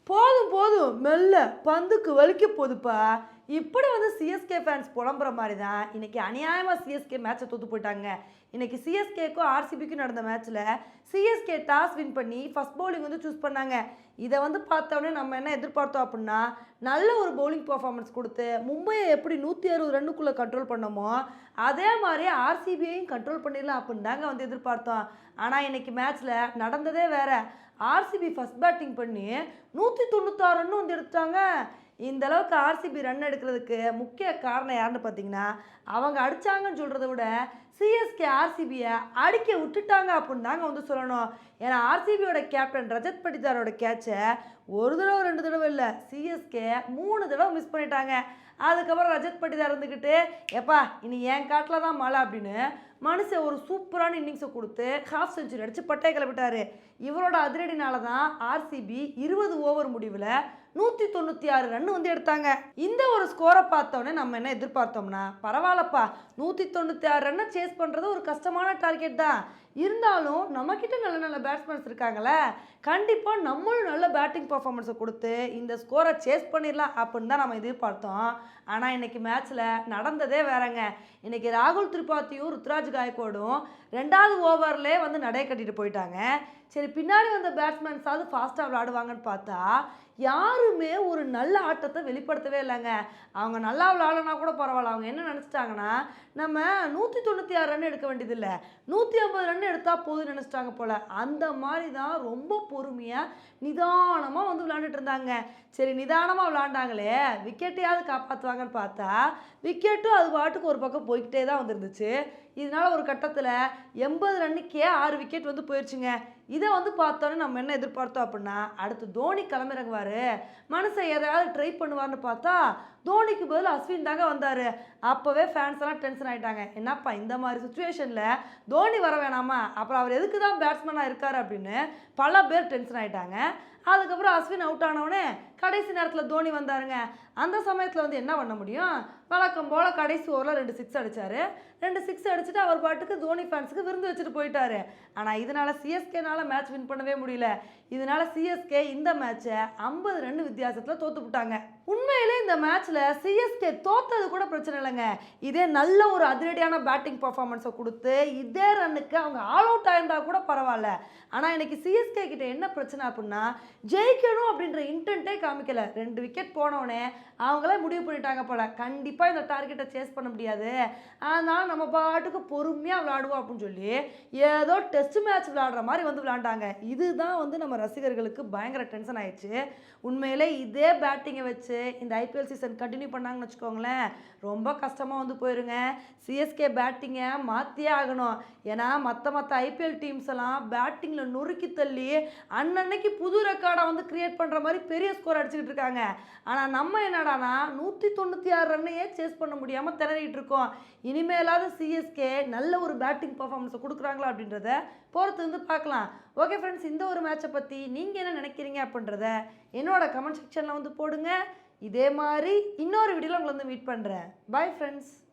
போதும் போதும் மெல்ல பந்துக்கு வலிக்க போகுதுப்பா. இப்படி வந்து சிஎஸ்கே ஃபேன்ஸ் புலம்புற மாதிரி தான் இன்னைக்கு அநியாயமாக சிஎஸ்கே மேட்சை தோத்து போயிட்டாங்க. இன்னைக்கு சிஎஸ்கேக்கும் ஆர்சிபிக்கும் நடந்த மேட்ச்சில் சிஎஸ்கே டாஸ் வின் பண்ணி ஃபர்ஸ்ட் பவுலிங் வந்து சூஸ் பண்ணாங்க. இதை வந்து பார்த்தோன்னே நம்ம என்ன எதிர்பார்த்தோம் அப்படின்னா, நல்ல ஒரு பவுலிங் பர்ஃபார்மன்ஸ் கொடுத்து மும்பையை எப்படி 160 ரன்னுக்குள்ளே கண்ட்ரோல் பண்ணோமோ அதே மாதிரி ஆர்சிபியையும் கண்ட்ரோல் பண்ணிடலாம் அப்படின்னு தாங்க வந்து எதிர்பார்த்தோம். ஆனால் இன்னைக்கு மேட்ச்சில் நடந்ததே வேற. ஆர்சிபி ஃபர்ஸ்ட் பேட்டிங் பண்ணி 196 ரன் வந்து எடுத்தாங்க. இந்த அளவுக்கு ஆர்சிபி ரன் எடுக்கிறதுக்கு முக்கிய காரணம் யாருன்னு பார்த்தீங்கன்னா, அவங்க அடித்தாங்கன்னு சொல்கிறத விட சிஎஸ்கே ஆர்சிபியை அடிக்க விட்டுட்டாங்க அப்படின்னு தாங்க வந்து சொல்லணும். ஏன்னா ஆர்சிபியோட கேப்டன் ரஜத் பட்டிதாரோட கேட்சை ஒரு தடவை 2 தடவை இல்லை, சிஎஸ்கே 3 தடவை மிஸ் பண்ணிட்டாங்க. அதுக்கப்புறம் ரஜத் பட்டிதார் இருந்துக்கிட்டு எப்பா இனி என் காட்டில் தான் மழை அப்படின்னு மனுஷன் ஒரு சூப்பரான இன்னிங்ஸை கொடுத்து ஹாஃப் செஞ்சுரி அடித்து பட்டையை கிளப்பிட்டாரு. இவரோட அதிரடினால தான் ஆர்சிபி 20 ஓவர் முடிவில் 196 ரன் வந்து எடுத்தாங்க. இந்த ஒரு ஸ்கோரை பார்த்தோன்னே நம்ம என்ன எதிர்பார்த்தோம்னா, பரவாயில்லப்பா 196 ரன்னை சேஸ் பண்ணுறது ஒரு கஷ்டமான டார்கெட் தான். இருந்தாலும் நம்மக்கிட்ட நல்ல நல்ல பேட்ஸ்மேன்ஸ் இருக்காங்களே, கண்டிப்பாக நம்மளும் நல்ல பேட்டிங் பர்ஃபார்மன்ஸை கொடுத்து இந்த ஸ்கோரை சேஸ் பண்ணிடலாம் அப்படின்னு தான் நம்ம எதிர்பார்த்தோம். ஆனால் இன்றைக்கி மேட்ச்சில் நடந்ததே வேறங்க. இன்றைக்கி ராகுல் திரிபாத்தியும் ருத்ராஜ் காயக்கோடும் 2வது ஓவர்லேயே வந்து நடை கட்டிட்டு போயிட்டாங்க. சரி பின்னாடி வந்த பேட்ஸ்மேன்ஸாவது ஃபாஸ்ட்டாக விளையாடுவாங்கன்னு பார்த்தா யாருமே ஒரு நல்ல ஆட்டத்தை வெளிப்படுத்தவே இல்லைங்க. அவங்க நல்லா விளையாடனா கூட பரவாயில்ல, அவங்க என்ன நினச்சிட்டாங்கன்னா நம்ம 196 ரன் எடுக்க வேண்டியதில்லை, 150 ரன் எடுத்தால் போதும் நினச்சிட்டாங்க போல். அந்த மாதிரி தான் ரொம்ப பொறுமையாக நிதானமாக வந்து விளையாண்டுட்டு இருந்தாங்க. சரி நிதானமாக விளையாண்டாங்களே விக்கெட்டையாவது காப்பாற்றுவாங்கன்னு பார்த்தா விக்கெட்டும் அது பாட்டுக்கு ஒரு பக்கம் போய்கிட்டே தான் வந்துருந்துச்சு. இதனால் ஒரு கட்டத்தில் 80 ரன்னுக்கே 6 விக்கெட் வந்து போயிடுச்சுங்க. இதை வந்து பார்த்தோன்னே நம்ம என்ன எதிர்பார்த்தோம் அப்படின்னா, அடுத்து தோனி கிளம்பிறங்குவார், மனுஷன் எதையாவது ட்ரை பண்ணுவார்னு பார்த்தா தோனிக்கு பதில் அஸ்வின் தாங்க வந்தார். அப்போவே ஃபேன்ஸ் எல்லாம் டென்ஷன் ஆகிட்டாங்க. என்னப்பா இந்த மாதிரி சுச்சுவேஷனில் தோனி வர வேணாமா, அப்புறம் அவர் எதுக்கு தான் பேட்ஸ்மேனாக இருக்கார் அப்படின்னு பல பேர் டென்ஷன் ஆகிட்டாங்க. அதுக்கப்புறம் அஸ்வின் அவுட் ஆனவுடனே கடைசி நேரத்தில் தோனி வந்தாருங்க. அந்த சமயத்தில் வந்து என்ன பண்ண முடியும், வழக்கம் போல் கடைசி ஓவரில் 2 6 அடித்தார். 2 6 அடிச்சுட்டு அவர் பாட்டுக்கு தோனி ஃபேன்ஸுக்கு விருந்து வச்சுட்டு போயிட்டாரு. ஆனால் இதனால் சிஎஸ்கேனால் மேட்ச் வின் பண்ணவே முடியல. இதனால் சிஎஸ்கே இந்த மேட்சை 50 ரன் வித்தியாசத்தில் தோத்துவிட்டாங்க. உண்மையிலே இந்த மேட்ச்சில் சிஎஸ்கே தோத்தது கூட பிரச்சனை இல்லைங்க. இதே நல்ல ஒரு அதிரடியான பேட்டிங் பர்ஃபார்மன்ஸை கொடுத்து இதே ரன்னுக்கு அவங்க ஆல் அவுட் ஆயிருந்தா கூட பரவாயில்ல. ஆனால் இன்னைக்கு சிஎஸ்கே கிட்ட என்ன பிரச்சனை அப்படின்னா, ஜெயிக்கணும் அப்படின்ற இன்டென்ட்டே காமிக்கல. 2 விக்கெட் போனவுடனே அவங்களே முடிவு பண்ணிட்டாங்க போல, கண்டிப்பாக இந்த டார்கெட்டை சேஸ் பண்ண முடியாது, அதனால் நம்ம பாட்டுக்கு பொறுமையாக விளையாடுவோம் அப்படின்னு சொல்லி ஏதோ டெஸ்ட் மேட்ச் விளையாடுற மாதிரி வந்து விளையாண்டாங்க. இதுதான் வந்து நம்ம ரசிகர்களுக்கு பயங்கர டென்ஷன் ஆயிடுச்சு. உண்மையிலே இதே பேட்டிங்கை வச்சு இந்த ஐபிஎல் சீசன் கண்டினியூ பண்ணாங்கன்னு வச்சுக்கோங்களேன், ரொம்ப கஷ்டமாக வந்து போயிருங்க. சிஎஸ்கே பேட்டிங்கை மாற்றியே ஆகணும். ஏன்னா மற்ற ஐபிஎல் டீம்ஸ் எல்லாம் பேட்டிங்கில் நொறுக்கி தள்ளி அன்னன்னைக்கு புது ரெக்கார்டை வந்து கிரியேட் பண்ணுற மாதிரி பெரிய ஸ்கோர் அடிச்சுக்கிட்டு இருக்காங்க. ஆனால் நம்ம என்னடானா 196 ரன்னையே சேஸ் பண்ண முடியாமல் திணறிட்டு இருக்கோம். இனிமேலாவது சிஎஸ்கே நல்ல ஒரு பேட்டிங் பர்ஃபார்மன்ஸை கொடுக்குறாங்களா அப்படின்றத பொறுத்து வந்து பார்க்கலாம். ஓகே ஃப்ரெண்ட்ஸ், இந்த ஒரு மேட்சை பற்றி நீங்கள் என்ன நினைக்கிறீங்க அப்படின்றத என்னோட கமெண்ட் செக்ஷனில் வந்து போடுங்க. இதே மாதிரி இன்னொரு வீடியோவில் உங்களை வந்து மீட் பண்ணுறேன். Bye friends.